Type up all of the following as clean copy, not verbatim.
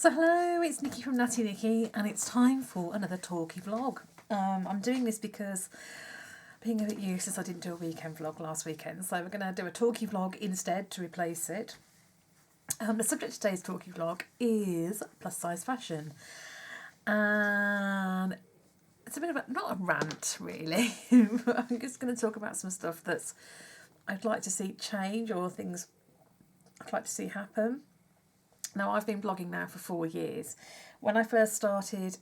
So hello, it's Nikki from Natty Nikki, and it's time for another Talkie vlog. I'm doing this because being a bit useless, I didn't do a weekend vlog last weekend, so we're going to do a Talkie vlog instead to replace it. The subject of today's Talkie vlog is plus size fashion, and it's a bit of a, not a rant really, but I'm just going to talk about some stuff that's I'd like to see change or things I'd like to see happen. Now, I've been blogging now for 4 years. When I first started,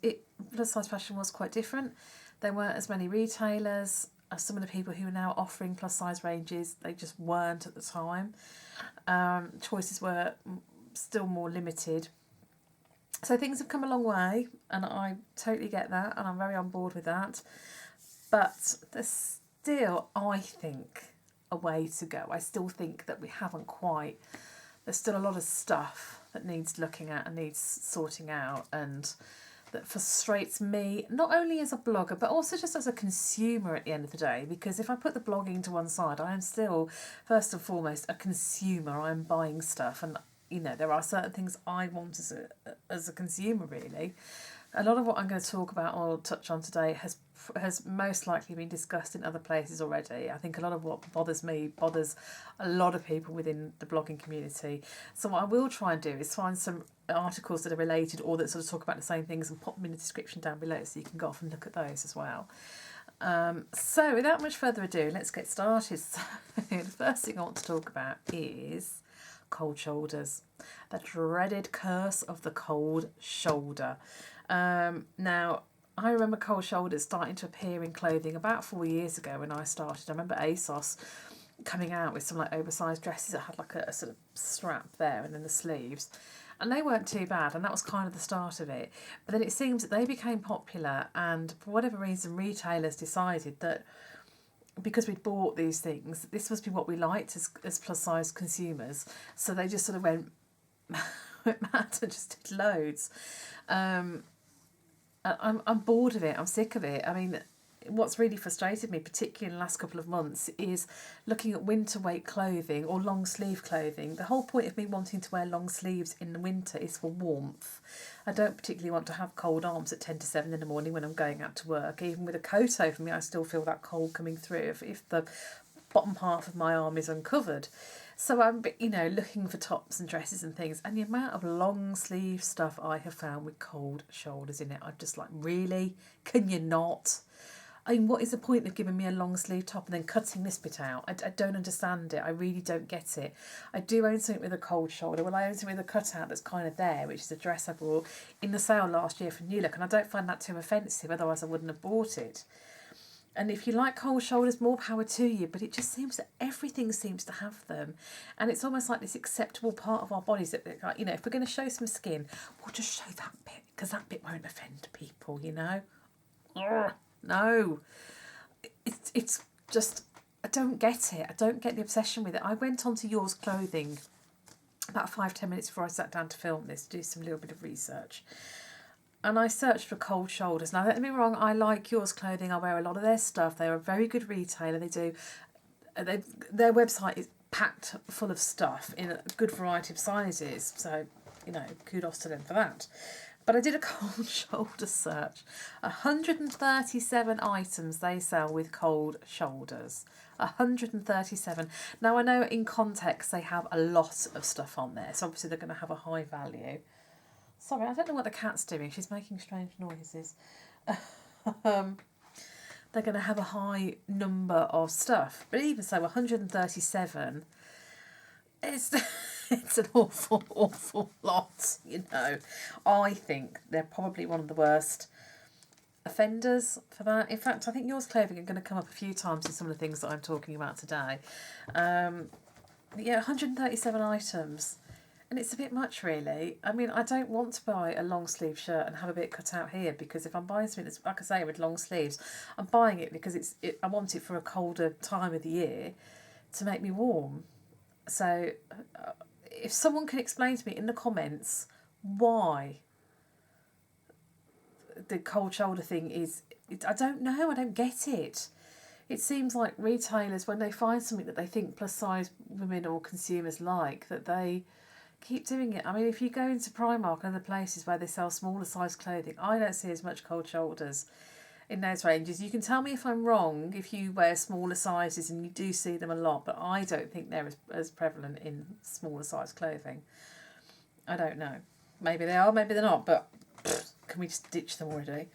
plus size fashion was quite different. There weren't as many retailers. Some of the people who are now offering plus size ranges, they just weren't at the time. Choices were still more limited. So things have come a long way, and I totally get that, and I'm very on board with that. But there's still, I think, a way to go. I still think that we haven't quite... There's still a lot of stuff that needs looking at and needs sorting out, and that frustrates me, not only as a blogger, but also just as a consumer at the end of the day, because if I put the blogging to one side, I am still, first and foremost, a consumer. I'm buying stuff, and, you know, there are certain things I want as a consumer, really. A lot of what I'm going to talk about or touch on today has most likely been discussed in other places already. I think a lot of what bothers me bothers a lot of people within the blogging community. So what I will try and do is find some articles that are related or that sort of talk about the same things and pop them in the description down below so you can go off and look at those as well. So without much further ado, let's get started. So the first thing I want to talk about is cold shoulders. The dreaded curse of the cold shoulder. Now, I remember cold shoulders starting to appear in clothing about 4 years ago when I started. I remember ASOS coming out with some like oversized dresses that had like a sort of strap there and then the sleeves. And they weren't too bad, and that was kind of the start of it. But then it seems that they became popular, and for whatever reason, retailers decided that because we'd bought these things, this must be what we liked as plus size consumers. So they just sort of went mad and just did loads. I'm bored of it. I'm sick of it. I mean, what's really frustrated me, particularly in the last couple of months, is looking at winter weight clothing or long sleeve clothing. The whole point of me wanting to wear long sleeves in the winter is for warmth. I don't particularly want to have cold arms at 10 to 7 in the morning when I'm going out to work. Even with a coat over me, I still feel that cold coming through if the bottom half of my arm is uncovered. So I'm, you know, looking for tops and dresses and things, and the amount of long sleeve stuff I have found with cold shoulders in it, I'm just like, really? Can you not? I mean, what is the point of giving me a long sleeve top and then cutting this bit out? I don't understand it. I really don't get it. I do own something with a cold shoulder. Well, I own something with a cutout that's kind of there, which is a dress I bought in the sale last year from New Look, and I don't find that too offensive, otherwise I wouldn't have bought it. And if you like cold shoulders, more power to you, but it just seems that everything seems to have them. And it's almost like this acceptable part of our bodies that, you know, if we're going to show some skin, we'll just show that bit, because that bit won't offend people, you know? Ugh, no. It's just, I don't get it. I don't get the obsession with it. I went onto Yours Clothing about 5-10 minutes before I sat down to film this, to do some little bit of research. And I searched for cold shoulders. Now, don't get me wrong, I like Yours Clothing. I wear a lot of their stuff. They're a very good retailer. Their website is packed full of stuff in a good variety of sizes. So, you know, kudos to them for that. But I did a cold shoulder search. 137 items they sell with cold shoulders. 137. Now, I know in context they have a lot of stuff on there. So obviously they're going to have a high value. Sorry, I don't know what the cat's doing. She's making strange noises. They're going to have a high number of stuff. But even so, 137, it's an awful, awful lot, you know. I think they're probably one of the worst offenders for that. In fact, I think Yours Clothing are going to come up a few times in some of the things that I'm talking about today. Yeah, 137 items. And it's a bit much, really. I mean, I don't want to buy a long sleeve shirt and have a bit cut out here, because if I'm buying something that's, like I say, with long sleeves, I'm buying it because I want it for a colder time of the year to make me warm. So if someone can explain to me in the comments why the cold shoulder thing is, I don't know, I don't get it. It seems like retailers, when they find something that they think plus size women or consumers like, that they keep doing it. I mean, if you go into Primark and other places where they sell smaller size clothing, I don't see as much cold shoulders in those ranges. You can tell me if I'm wrong if you wear smaller sizes, and you do see them a lot, but I don't think they're as prevalent in smaller size clothing. I don't know. Maybe they are, maybe they're not, but can we just ditch them already?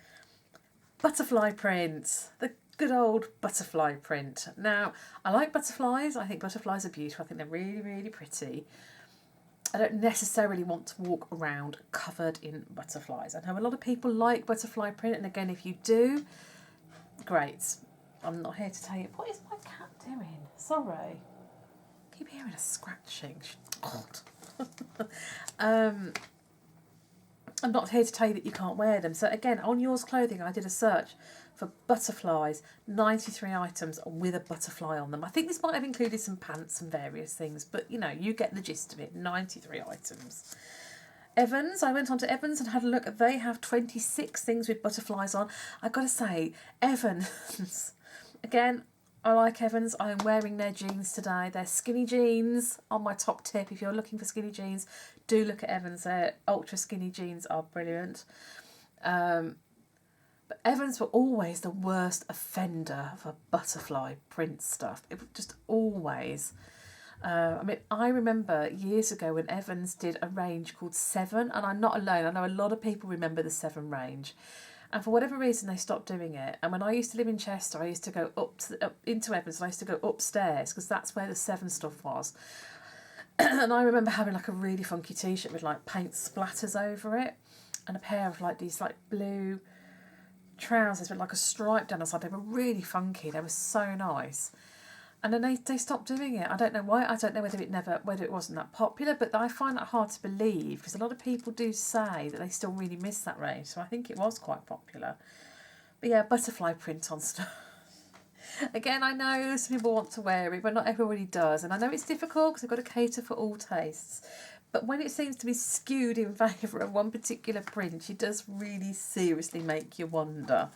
Butterfly print. The good old butterfly print. Now, I like butterflies. I think butterflies are beautiful. I think they're really, really pretty. I don't necessarily want to walk around covered in butterflies. I know a lot of people like butterfly print, and again, if you do, great. I'm not here to tell you. What is my cat doing? Sorry. I keep hearing a scratching. I'm not here to tell you that you can't wear them. So again, on Yours Clothing, I did a search for butterflies, 93 items with a butterfly on them. I think this might have included some pants and various things, but you know, you get the gist of it, 93 items. Evans, I went on to Evans and had a look. They have 26 things with butterflies on. I've got to say, Evans, again, I like Evans. I am wearing their jeans today. They're skinny jeans on my top tip. If you're looking for skinny jeans, do look at Evans. Their ultra skinny jeans are brilliant. But Evans were always the worst offender for butterfly print stuff. It was just always. I mean, I remember years ago when Evans did a range called Seven, and I'm not alone. I know a lot of people remember the Seven range. And for whatever reason, they stopped doing it. And when I used to live in Chester, I used to go up into Evans, and I used to go upstairs because that's where the Seven stuff was. And I remember having like a really funky t-shirt with like paint splatters over it, and a pair of like these like blue trousers with like a stripe down the side. They were really funky. They were so nice. And then they stopped doing it. I don't know why. I don't know whether it wasn't that popular, but I find that hard to believe because a lot of people do say that they still really miss that range. So I think it was quite popular. But yeah, butterfly print on stuff. Again, I know some people want to wear it, but not everybody does. And I know it's difficult because they've got to cater for all tastes. But when it seems to be skewed in favour of one particular print, it does really seriously make you wonder.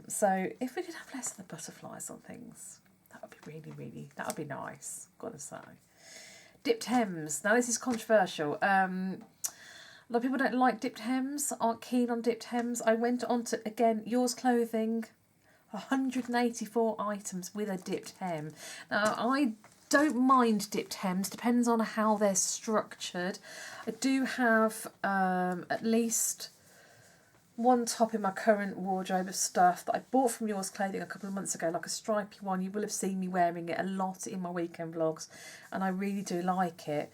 So if we could have less of the butterflies on things, that would be really, that would be nice, got to say. Dipped hems. Now this is controversial. A lot of people don't like dipped hems, aren't keen on dipped hems. I went on to, again, Yours Clothing, 184 items with a dipped hem. Now, I don't mind dipped hems, depends on how they're structured. I do have at least one top in my current wardrobe of stuff that I bought from Yours Clothing a couple of months ago, like a stripy one. You will have seen me wearing it a lot in my weekend vlogs, and I really do like it.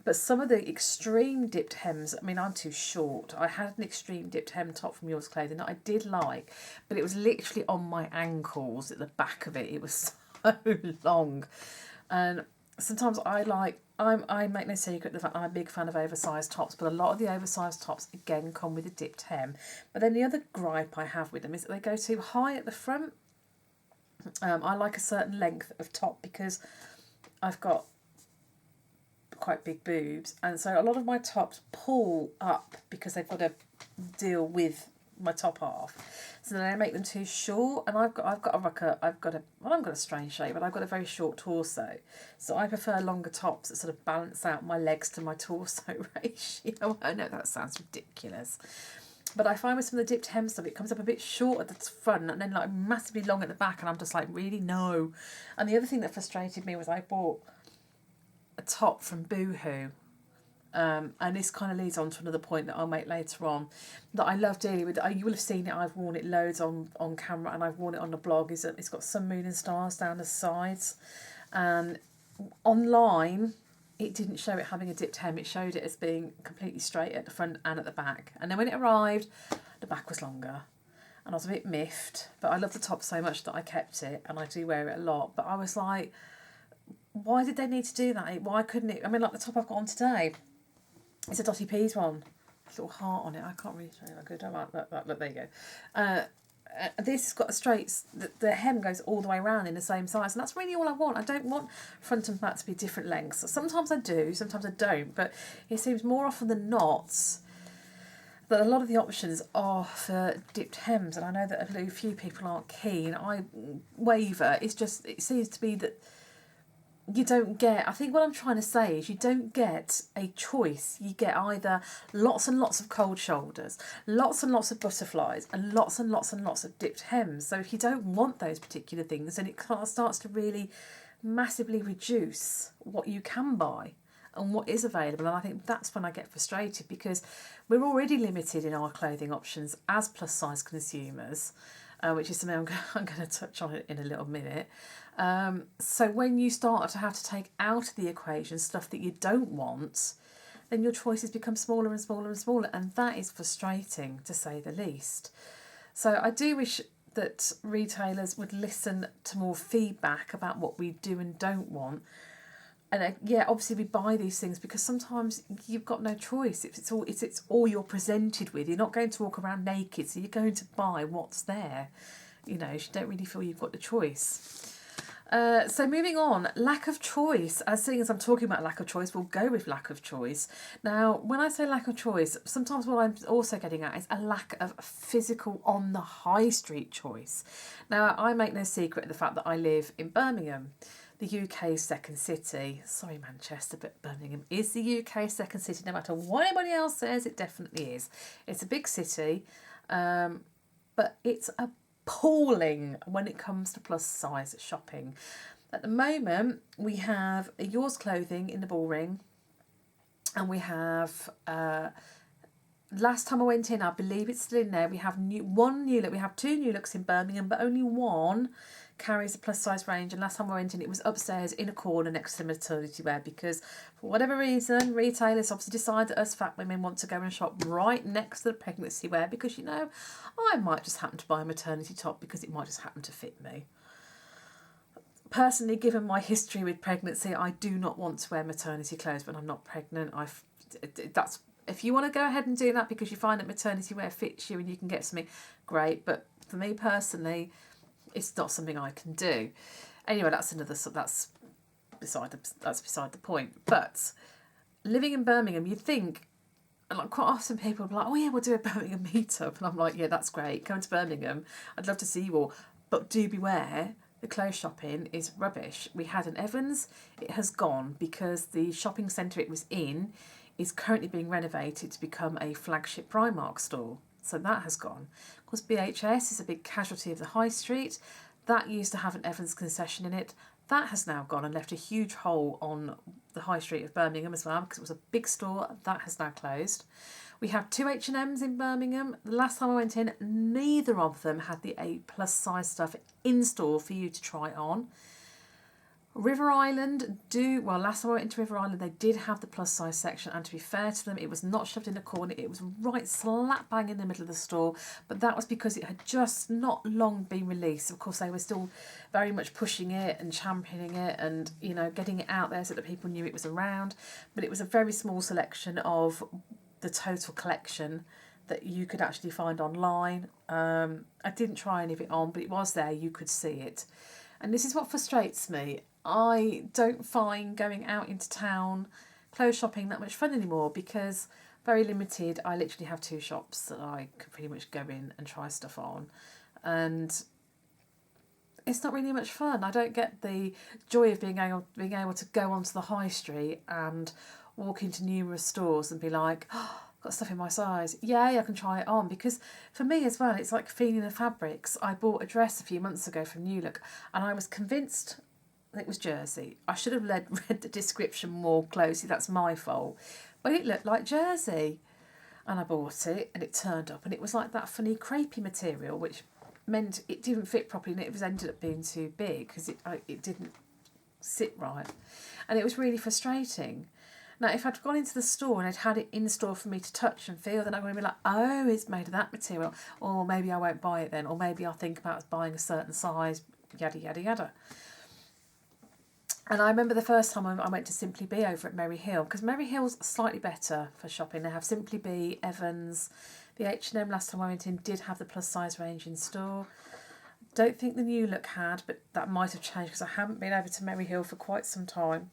But some of the extreme dipped hems, I mean, I'm too short. I had an extreme dipped hem top from Yours Clothing that I did like, but it was literally on my ankles at the back of it. It was so long. And sometimes I make no secret that I'm a big fan of oversized tops, but a lot of the oversized tops, again, come with a dipped hem. But then the other gripe I have with them is that they go too high at the front. I like a certain length of top because I've got quite big boobs, and so a lot of my tops pull up because they've got to deal with my top half, so then I make them too short. And I've got a strange shape, but I've got a very short torso, so I prefer longer tops that sort of balance out my legs to my torso ratio. I know that sounds ridiculous, but I find with some of the dipped hem stuff, it comes up a bit short at the front and then like massively long at the back, and I'm just like, really, no. And the other thing that frustrated me was I bought a top from Boohoo, and this kind of leads on to another point that I'll make later on, that I love dealing with. You will have seen it, I've worn it loads on camera, and I've worn it on the blog. Is that it's got sun, moon and stars down the sides, and online it didn't show it having a dipped hem. It showed it as being completely straight at the front and at the back, and then when it arrived, the back was longer, and I was a bit miffed. But I love the top so much that I kept it, and I do wear it a lot. But I was like, why did they need to do that? Why couldn't it? I mean, like the top I've got on today, it's a Dotty Peas one. A little heart on it. I can't really show you. I don't like that. Look, there you go. This has got a straight, the hem goes all the way around in the same size, and that's really all I want. I don't want front and back to be different lengths. Sometimes I do, sometimes I don't, but it seems more often than not that a lot of the options are for dipped hems, and I know that a few people aren't keen. I waver. It seems to be that you don't get, I think what I'm trying to say is you don't get a choice. You get either lots and lots of cold shoulders, lots and lots of butterflies, and lots and lots and lots of dipped hems. So if you don't want those particular things, then it kind of starts to really massively reduce what you can buy and what is available. And I think that's when I get frustrated, because we're already limited in our clothing options as plus size consumers, which is something I'm going to touch on in a little minute. So when you start to have to take out of the equation stuff that you don't want, then your choices become smaller and smaller and smaller, and that is frustrating, to say the least. So I do wish that retailers would listen to more feedback about what we do and don't want. And yeah, obviously we buy these things because sometimes you've got no choice. It's all you're presented with. You're not going to walk around naked, so you're going to buy what's there. You know, you don't really feel you've got the choice. So moving on, lack of choice. As seeing as I'm talking about lack of choice, we'll go with lack of choice. Now, when I say lack of choice, sometimes what I'm also getting at is a lack of physical on the high street choice. Now, I make no secret of the fact that I live in Birmingham, the UK's second city. Sorry, Manchester, but Birmingham is the UK's second city. No matter what anybody else says, it definitely is. It's a big city, but it's appalling when it comes to plus size shopping. At the moment, we have Yours Clothing in the Bullring, and we have last time I went in, I believe it's still in there, we have one new look. We have two new looks in Birmingham, but only one carries a plus size range, and last time I went in it was upstairs in a corner next to the maternity wear, because for whatever reason retailers obviously decide that us fat women want to go and shop right next to the pregnancy wear, because, you know, I might just happen to buy a maternity top because it might just happen to fit me. Personally, given my history with pregnancy, I do not want to wear maternity clothes when I'm not pregnant. That's if you want to go ahead and do that because you find that maternity wear fits you and you can get something, great, but for me personally, it's not something I can do. Anyway, that's beside the point. But living in Birmingham, you'd think, and like quite often people will be like, oh yeah, we'll do a Birmingham meetup, and I'm like, yeah, that's great, come to Birmingham, I'd love to see you all, but do beware, the clothes shopping is rubbish. We had an Evans, it has gone because the shopping centre it was in is currently being renovated to become a flagship Primark store. So that has gone. Of course, BHS is a big casualty of the high street. That used to have an Evans concession in it. That has now gone and left a huge hole on the high street of Birmingham as well, because it was a big store. That has now closed. We have two H&Ms in Birmingham. The last time I went in, neither of them had the 8+ size stuff in store for you to try on. River Island last time I went into River Island, they did have the plus size section, and to be fair to them, it was not shoved in a corner, it was right slap bang in the middle of the store, but that was because it had just not long been released. Of course, they were still very much pushing it and championing it and, you know, getting it out there so that people knew it was around, but it was a very small selection of the total collection that you could actually find online. I didn't try any of it on, but it was there, you could see it. And this is what frustrates me. I don't find going out into town clothes shopping that much fun anymore, because very limited. I literally have two shops that I can pretty much go in and try stuff on, and it's not really much fun. I don't get the joy of being able to go onto the high street and walk into numerous stores and be like, oh, I've got stuff in my size. Yay, I can try it on. Because for me as well, it's like feeling the fabrics. I bought a dress a few months ago from New Look, and I was convinced it was jersey. I should have read the description more closely. That's my fault. But it looked like jersey. And I bought it, and it turned up, and it was like that funny crepey material, which meant it didn't fit properly, and it ended up being too big because it didn't sit right. And it was really frustrating. Now, if I'd gone into the store and I'd had it in store for me to touch and feel, then I'm going to be like, oh, it's made of that material. Or maybe I won't buy it then. Or maybe I'll think about buying a certain size, yada, yada, yada. And I remember the first time I went to Simply Be over at Merry Hill, because Merry Hill's slightly better for shopping. They have Simply Be, Evans, the H&M last time I went in did have the plus size range in store. Don't think the New Look had, but that might have changed because I haven't been over to Merry Hill for quite some time.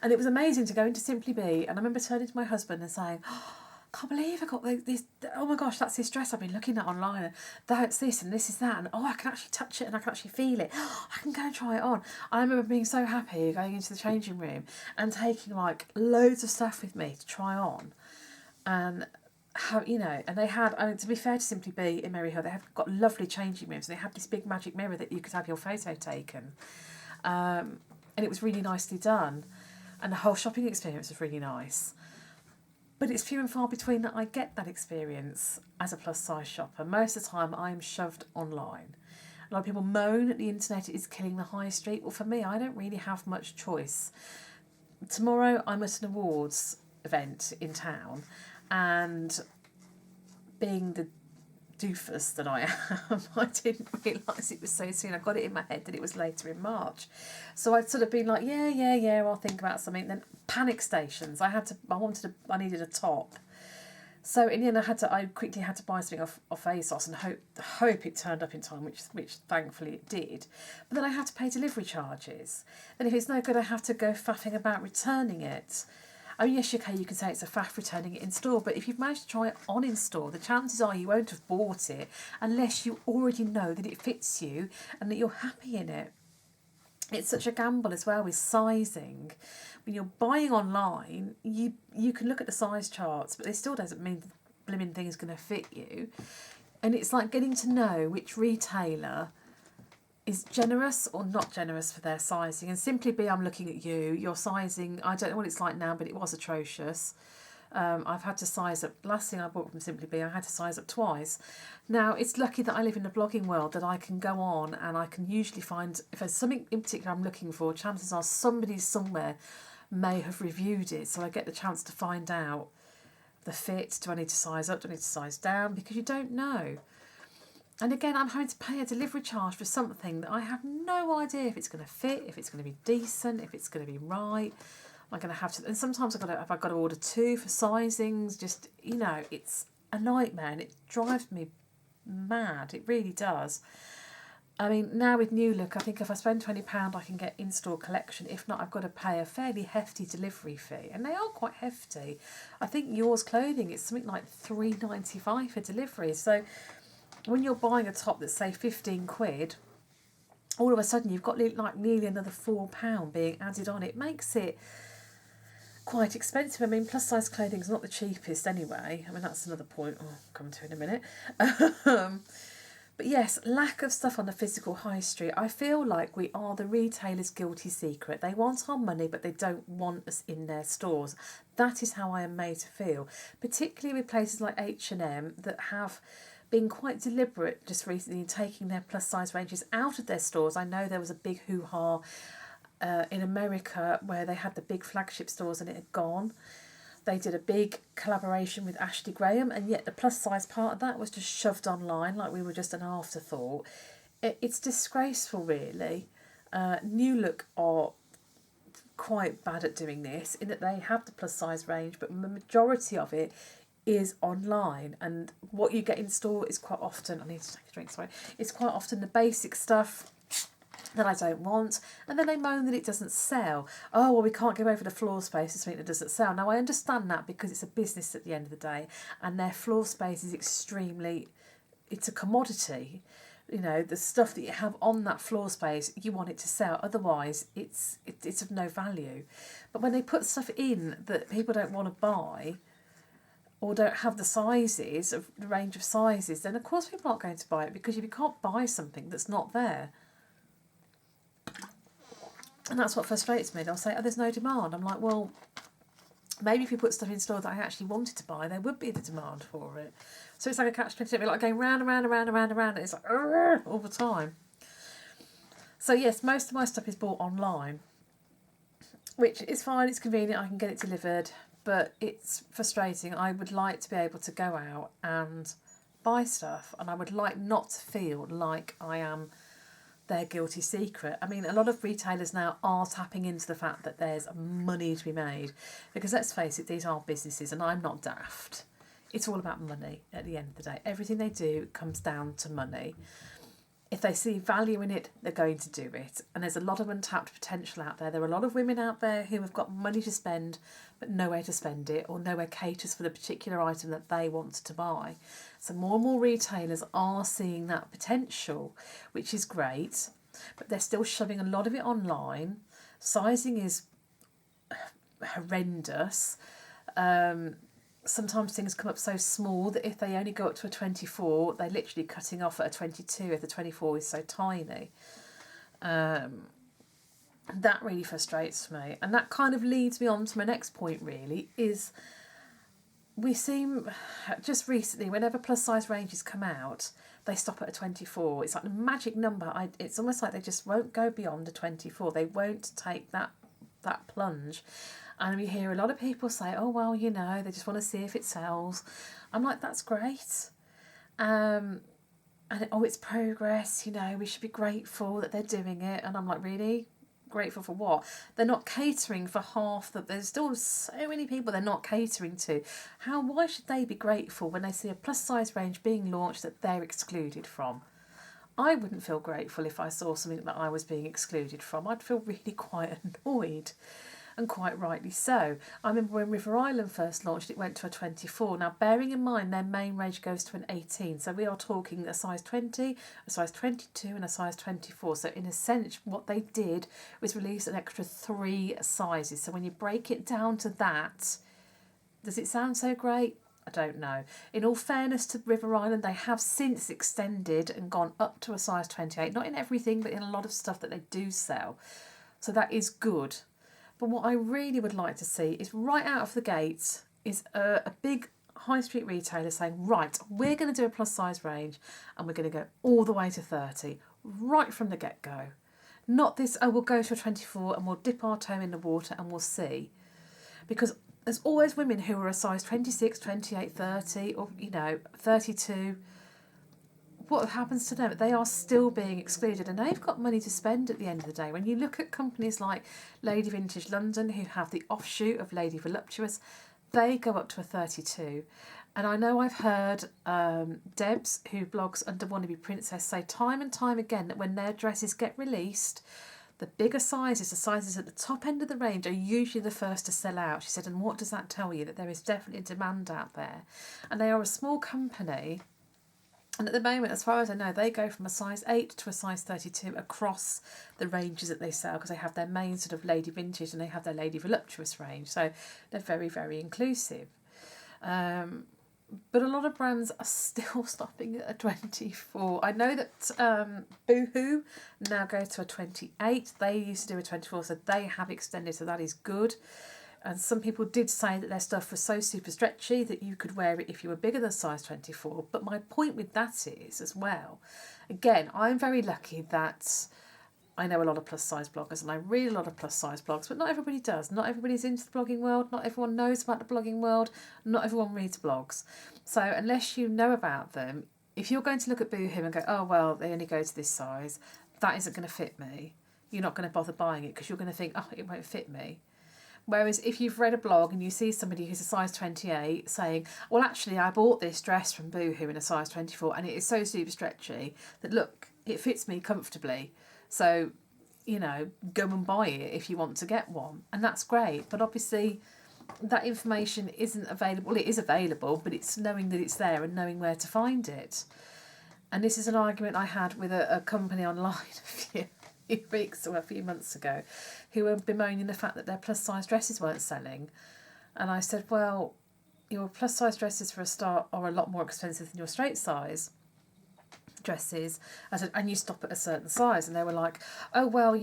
And it was amazing to go into Simply Be, and I remember turning to my husband and saying, oh, can't believe I got this, oh my gosh, that's this dress I've been looking at online, and that's this and this is that, and oh, I can actually touch it and I can actually feel it. I can go and try it on. I remember being so happy going into the changing room and taking like loads of stuff with me to try on. And how, you know, and they had, I mean, to be fair to Simply Be in Maryhill, they have got lovely changing rooms. They had this big magic mirror that you could have your photo taken. And it was really nicely done. And the whole shopping experience was really nice. But it's few and far between that I get that experience as a plus size shopper. Most of the time I'm shoved online. A lot of people moan that the internet is killing the high street. Well, for me, I don't really have much choice. Tomorrow I'm at an awards event in town, and being the doofus that I am, I didn't realise it was so soon. I got it in my head that it was later in March. So I'd sort of been like, yeah, I'll think about something. Then panic stations. I needed a top. So in the end I quickly had to buy something off ASOS and hope it turned up in time, which thankfully it did. But then I had to pay delivery charges. Then if it's no good, I have to go faffing about returning it. I mean, yes, okay, you can say it's a faff returning it in store, but if you've managed to try it on in store, the chances are you won't have bought it unless you already know that it fits you and that you're happy in it. It's such a gamble as well with sizing. When you're buying online, you can look at the size charts, but it still doesn't mean the blimmin' thing is going to fit you. And it's like getting to know which retailer is generous or not generous for their sizing. And Simply Be, I'm looking at you. Your sizing, I don't know what it's like now, but it was atrocious. I've had to size up. Last thing I bought from Simply Be, I had to size up twice. Now, it's lucky that I live in the blogging world that I can go on and I can usually find, if there's something in particular I'm looking for, chances are somebody somewhere may have reviewed it. So I get the chance to find out the fit. Do I need to size up? Do I need to size down? Because you don't know. And again, I'm having to pay a delivery charge for something that I have no idea if it's going to fit, if it's going to be decent, if it's going to be right. I'm going to have to, and sometimes I've got to order two for sizings. Just, you know, it's a nightmare and it drives me mad. It really does. I mean, now with New Look, I think if I spend £20, I can get in-store collection. If not, I've got to pay a fairly hefty delivery fee, and they are quite hefty. I think Yours Clothing, it's something like £3.95 for delivery. So when you're buying a top that's, say, 15 quid, all of a sudden you've got like nearly another £4 being added on. It makes it quite expensive. I mean, plus size clothing is not the cheapest anyway. I mean, that's another point I'll come to in a minute. But yes, lack of stuff on the physical high street. I feel like we are the retailer's guilty secret. They want our money, but they don't want us in their stores. That is how I am made to feel, particularly with places like H&M that have been quite deliberate just recently in taking their plus size ranges out of their stores. I know there was a big hoo-ha in America where they had the big flagship stores and it had gone. They did a big collaboration with Ashley Graham, and yet the plus size part of that was just shoved online like we were just an afterthought. It's disgraceful, really. New Look are quite bad at doing this in that they have the plus size range, but the majority of it is online, and what you get in store is quite often, I need to take a drink, sorry, it's quite often the basic stuff that I don't want, and then they moan that it doesn't sell. Oh, well, we can't give over the floor space to something that doesn't sell. Now, I understand that because it's a business at the end of the day, and their floor space is it's a commodity. You know, the stuff that you have on that floor space, you want it to sell. Otherwise, it's of no value. But when they put stuff in that people don't want to buy, or don't have the sizes, of the range of sizes, then of course people aren't going to buy it, because you can't buy something that's not there. And that's what frustrates me. They'll say, oh, there's no demand. I'm like, well, maybe if you put stuff in store that I actually wanted to buy, there would be the demand for it. So it's like a catch-22, like going round and round and round and round and round. It's like, all the time. So yes, most of my stuff is bought online, which is fine, it's convenient, I can get it delivered, but it's frustrating. I would like to be able to go out and buy stuff, and I would like not to feel like I am their guilty secret. I mean, a lot of retailers now are tapping into the fact that there's money to be made, because let's face it, these are businesses, and I'm not daft. It's all about money at the end of the day. Everything they do comes down to money. If they see value in it, they're going to do it. And there's a lot of untapped potential out there. There are a lot of women out there who have got money to spend, but nowhere to spend it, or nowhere caters for the particular item that they want to buy. So more and more retailers are seeing that potential, which is great, but they're still shoving a lot of it online. Sizing is horrendous. Sometimes things come up so small that if they only go up to a 24, they're literally cutting off at a 22 if the 24 is so tiny. That really frustrates me. And that kind of leads me on to my next point, really, is we seem, just recently, whenever plus size ranges come out, they stop at a 24. It's like the magic number. It's almost like they just won't go beyond a 24. They won't take that plunge. And we hear a lot of people say, oh, well, you know, they just want to see if it sells. I'm like, that's great. It's progress, you know, we should be grateful that they're doing it. And I'm like, really? Grateful for what? They're not catering for half that. There's still so many people they're not catering to. Why should they be grateful when they see a plus size range being launched that they're excluded from? I wouldn't feel grateful if I saw something that I was being excluded from. I'd feel really quite annoyed. And quite rightly so. I remember when River Island first launched, it went to a 24. Now, bearing in mind their main range goes to an 18. So we are talking a size 20, a size 22 and a size 24. So in a sense, what they did was release an extra 3 sizes. So when you break it down to that, does it sound so great? I don't know. In all fairness to River Island, they have since extended and gone up to a size 28. Not in everything, but in a lot of stuff that they do sell. So that is good. But what I really would like to see is right out of the gates is a big high street retailer saying, right, we're going to do a plus size range and we're going to go all the way to 30 right from the get-go. Not this, oh, we'll go to a 24 and we'll dip our toe in the water and we'll see. Because there's always women who are a size 26, 28, 30 or, 32. What happens to them? They are still being excluded and they've got money to spend at the end of the day. When you look at companies like Lady Vintage London, who have the offshoot of Lady Voluptuous, they go up to a 32. And I know I've heard Debs, who blogs under Wannabe Princess, say time and time again that when their dresses get released, the bigger sizes, the sizes at the top end of the range, are usually the first to sell out. She said, and what does that tell you? That there is definitely a demand out there. And they are a small company. And at the moment, as far as I know, they go from a size 8 to a size 32 across the ranges that they sell, because they have their main sort of Lady Vintage and they have their Lady Voluptuous range. So they're very, very inclusive. But a lot of brands are still stopping at a 24. I know that Boohoo now go to a 28. They used to do a 24, so they have extended, so that is good. And some people did say that their stuff was so super stretchy that you could wear it if you were bigger than size 24. But my point with that is, as well, again, I'm very lucky that I know a lot of plus size bloggers and I read a lot of plus size blogs, but not everybody does. Not everybody's into the blogging world. Not everyone knows about the blogging world. Not everyone reads blogs. So unless you know about them, if you're going to look at Boohoo and go, oh, well, they only go to this size, that isn't going to fit me. You're not going to bother buying it because you're going to think, oh, it won't fit me. Whereas if you've read a blog and you see somebody who's a size 28 saying, well, actually, I bought this dress from Boohoo in a size 24 and it is so super stretchy that, look, it fits me comfortably. So, go and buy it if you want to get one. And that's great. But obviously, that information isn't available. Well, it is available, but it's knowing that it's there and knowing where to find it. And this is an argument I had with a company online a few weeks or a few months ago, who were bemoaning the fact that their plus size dresses weren't selling. And I said, well, your plus size dresses for a start are a lot more expensive than your straight size dresses. I said, and you stop at a certain size. And they were like, oh, well,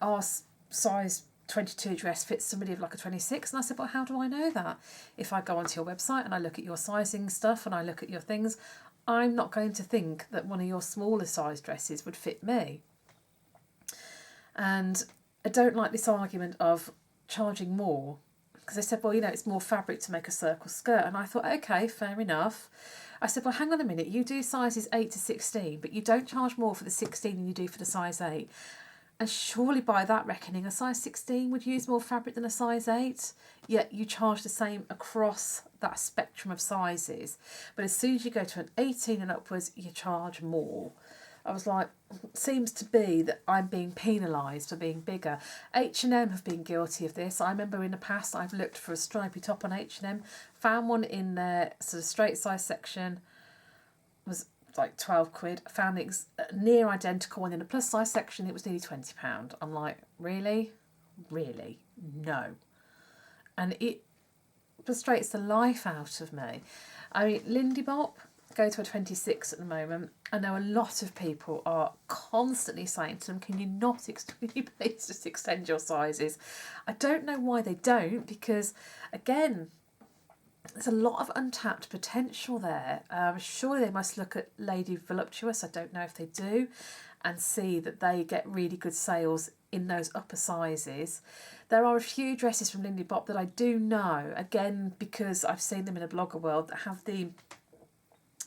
our size 22 dress fits somebody of like a 26. And I said, well, how do I know that? If I go onto your website and I look at your sizing stuff and I look at your things, I'm not going to think that one of your smaller size dresses would fit me. And I don't like this argument of charging more, because they said, well, it's more fabric to make a circle skirt. And I thought, okay, fair enough. I said, well, hang on a minute, you do sizes 8 to 16, but you don't charge more for the 16 than you do for the size 8. And surely by that reckoning, a size 16 would use more fabric than a size 8, yet you charge the same across that spectrum of sizes. But as soon as you go to an 18 and upwards, you charge more. I was like, seems to be that I'm being penalised for being bigger. H&M have been guilty of this. I remember in the past I've looked for a stripy top on H&M, found one in their sort of straight size section, was like 12 quid, found near identical one in the plus size section, it was nearly £20. I'm like, really? Really? No. And it frustrates the life out of me. I mean, Lindy Bop, go to a 26 at the moment. I know a lot of people are constantly saying to them, can you please just extend your sizes? I don't know why they don't, because again, there's a lot of untapped potential there. Surely they must look at Lady Voluptuous, I don't know if they do, and see that they get really good sales in those upper sizes. There are a few dresses from Lindy Bop that I do know, again, because I've seen them in a blogger world, that have the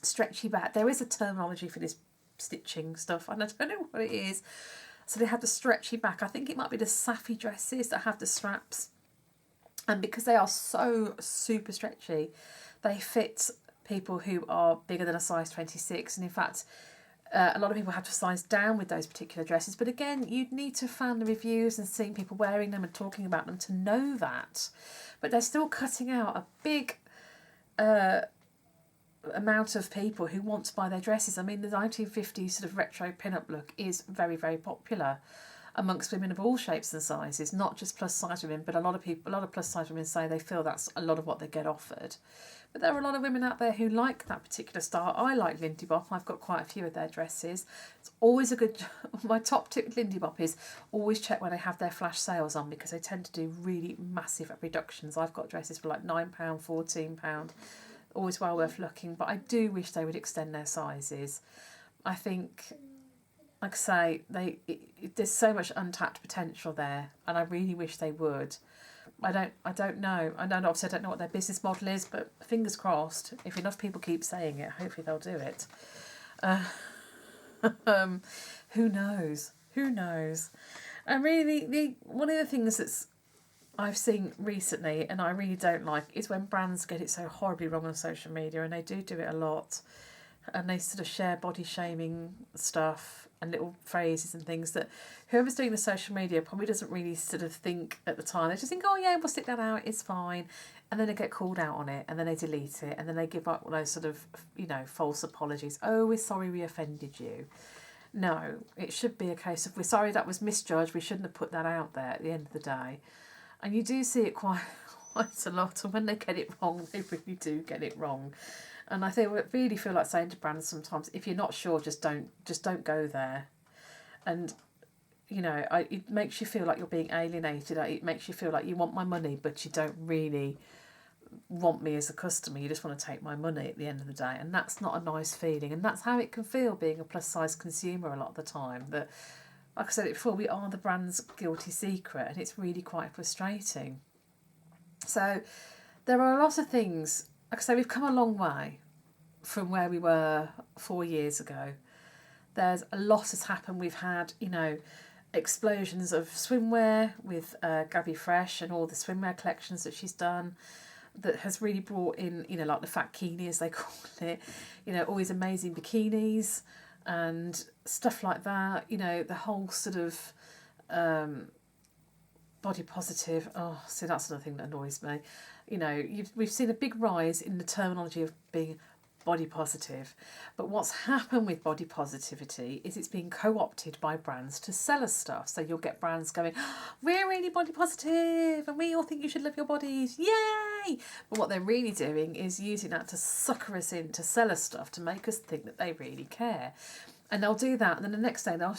stretchy back. There is a terminology for this stitching stuff, and I don't know what it is. So they have the stretchy back. I think it might be the Safi dresses that have the straps. And because they are so super stretchy, they fit people who are bigger than a size 26. And in fact, a lot of people have to size down with those particular dresses. But again, you'd need to find the reviews and seeing people wearing them and talking about them to know that. But they're still cutting out a big amount of people who want to buy their dresses. I mean, the 1950s sort of retro pin-up look is very, very popular amongst women of all shapes and sizes, not just plus size women, but a lot of plus size women say they feel that's a lot of what they get offered. But there are a lot of women out there who like that particular style. I like Lindy Bop. I've got quite a few of their dresses. It's always a good... My top tip with Lindy Bop is always check when they have their flash sales on, because they tend to do really massive reductions. I've got dresses for like £9, £14. Always well worth looking. But I do wish they would extend their sizes. I think... Like I say, there's so much untapped potential there, and I really wish they would. I don't know. Obviously I don't know what their business model is, but fingers crossed. If enough people keep saying it, hopefully they'll do it. Who knows? Who knows? And really, one of the things that's I've seen recently, and I really don't like, is when brands get it so horribly wrong on social media, and they do it a lot, and they sort of share body shaming stuff and little phrases and things that whoever's doing the social media probably doesn't really sort of think at the time. They just think, oh yeah, we'll stick that out, it's fine. And then they get called out on it, and then they delete it, and then they give up those sort of, false apologies. Oh, we're sorry we offended you. No, it should be a case of, we're sorry that was misjudged, we shouldn't have put that out there at the end of the day. And you do see it quite a lot, and when they get it wrong, they really do get it wrong. And I really feel like saying to brands sometimes, if you're not sure, just don't go there. And, it makes you feel like you're being alienated. It makes you feel like you want my money, but you don't really want me as a customer. You just want to take my money at the end of the day. And that's not a nice feeling. And that's how it can feel being a plus-size consumer a lot of the time. That, like I said it before, we are the brand's guilty secret, and it's really quite frustrating. So there are a lot of things. Like I say, we've come a long way from where we were 4 years ago. There's a lot has happened. We've had, explosions of swimwear with Gabby Fresh and all the swimwear collections that she's done that has really brought in, like the fat bikini, as they call it, all these amazing bikinis and stuff like that. The whole sort of body positive. Oh, see, that's another thing that annoys me. We've seen a big rise in the terminology of being body positive, but what's happened with body positivity is it's being co-opted by brands to sell us stuff. So you'll get brands going, we're really body positive and we all think you should love your bodies, yay! But what they're really doing is using that to sucker us in, to sell us stuff, to make us think that they really care. And they'll do that, and then the next day they'll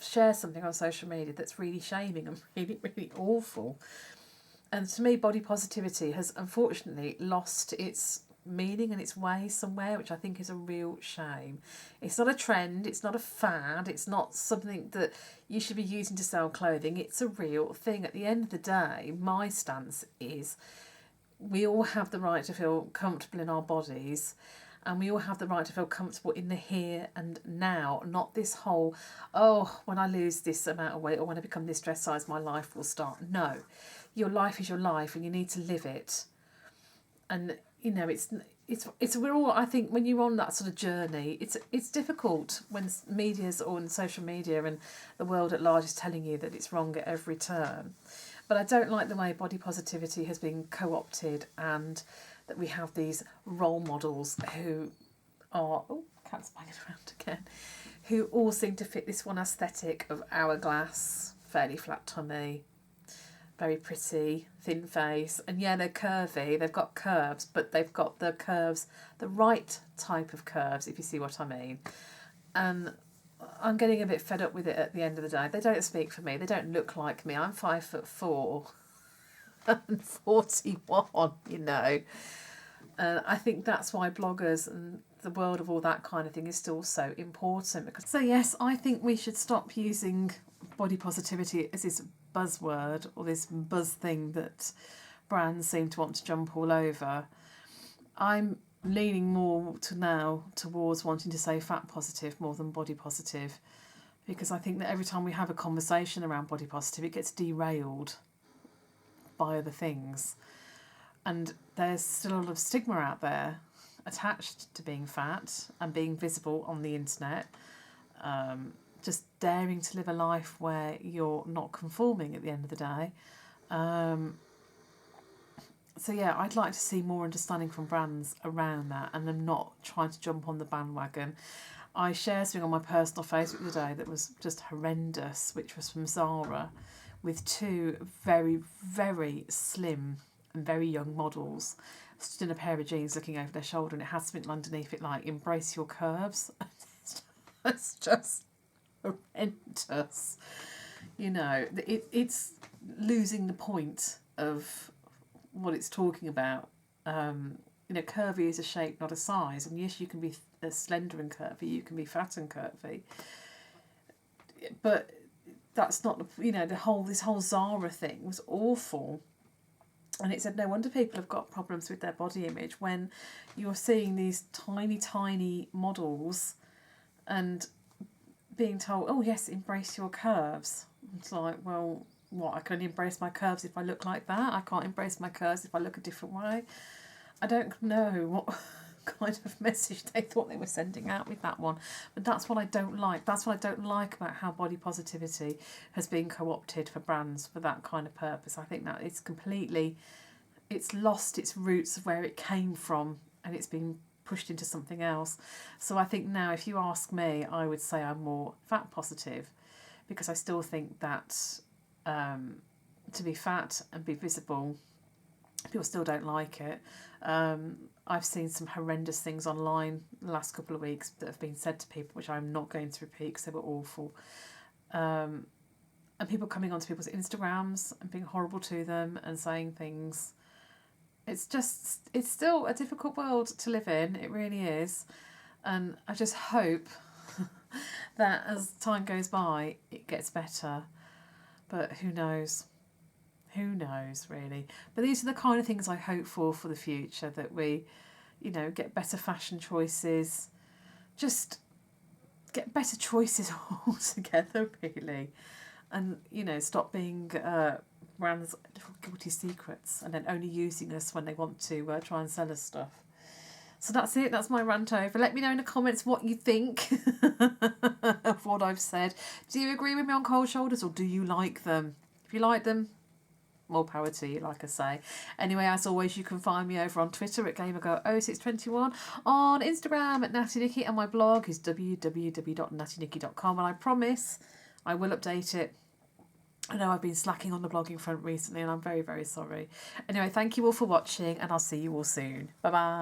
share something on social media that's really shaming and really, really awful. And to me, body positivity has unfortunately lost its meaning and its way somewhere, which I think is a real shame. It's not a trend, it's not a fad, it's not something that you should be using to sell clothing. It's a real thing. At the end of the day, my stance is we all have the right to feel comfortable in our bodies, and we all have the right to feel comfortable in the here and now, not this whole, when I lose this amount of weight or when I become this dress size, my life will start. No, your life is your life and you need to live it. And, we're all, I think, when you're on that sort of journey, it's difficult when media's on social media and the world at large is telling you that it's wrong at every turn. But I don't like the way body positivity has been co-opted, and that we have these role models who are, oh, cat's banging around again, who all seem to fit this one aesthetic of hourglass, fairly flat tummy, very pretty, thin face, and yeah, they're curvy, they've got curves, but they've got the curves, the right type of curves, if you see what I mean. And I'm getting a bit fed up with it at the end of the day. They don't speak for me, they don't look like me. I'm 5'4" and 41, you know. I think that's why bloggers and the world of all that kind of thing is still so important. Because, so yes, I think we should stop using body positivity as this buzzword or this buzz thing that brands seem to want to jump all over. I'm leaning more towards wanting to say fat positive more than body positive, because I think that every time we have a conversation around body positive, it gets derailed by other things. And there's still a lot of stigma out there attached to being fat and being visible on the internet. Just daring to live a life where you're not conforming at the end of the day. So yeah, I'd like to see more understanding from brands around that, and them not trying to jump on the bandwagon. I shared something on my personal Facebook the other day that was just horrendous, which was from Zara, with two very, very slim and very young models stood in a pair of jeans looking over their shoulder, and it has something underneath it like "embrace your curves." It's just horrendous. You know, it's losing the point of what it's talking about. You know, curvy is a shape, not a size. And yes, you can be slender and curvy, you can be fat and curvy. But that's not, you know, this whole Zara thing was awful. And it said no wonder people have got problems with their body image when you're seeing these tiny, tiny models and being told, oh yes, embrace your curves. It's like, well, what, I can only embrace my curves if I look like that? I can't embrace my curves if I look a different way? I don't know what kind of message they thought they were sending out with that one. But that's what I don't like. That's what I don't like about how body positivity has been co-opted for brands for that kind of purpose. I think that it's lost its roots of where it came from, and it's been pushed into something else. So I think now, if you ask me, I would say I'm more fat positive, because I still think that to be fat and be visible, people still don't like it. I've seen some horrendous things online the last couple of weeks that have been said to people, which I'm not going to repeat because they were awful. And people coming onto people's Instagrams and being horrible to them and saying things. It's still a difficult world to live in. It really is. And I just hope that as time goes by, it gets better. But who knows? Who knows, really? But these are the kind of things I hope for the future, that we, you know, get better fashion choices, just get better choices altogether, really. And, you know, stop being brands' little guilty secrets and then only using us when they want to try and sell us stuff. So that's it. That's my rant over. Let me know in the comments what you think of what I've said. Do you agree with me on cold shoulders, or do you like them? If you like them, more power to you, like I say. Anyway, as always, you can find me over on Twitter at GamerGirl0621, on Instagram at Natty Nikki, and my blog is www.nattynikki.com, and I promise I will update it. I know I've been slacking on the blogging front recently, and I'm very, very sorry. Anyway, thank you all for watching, and I'll see you all soon. Bye-bye.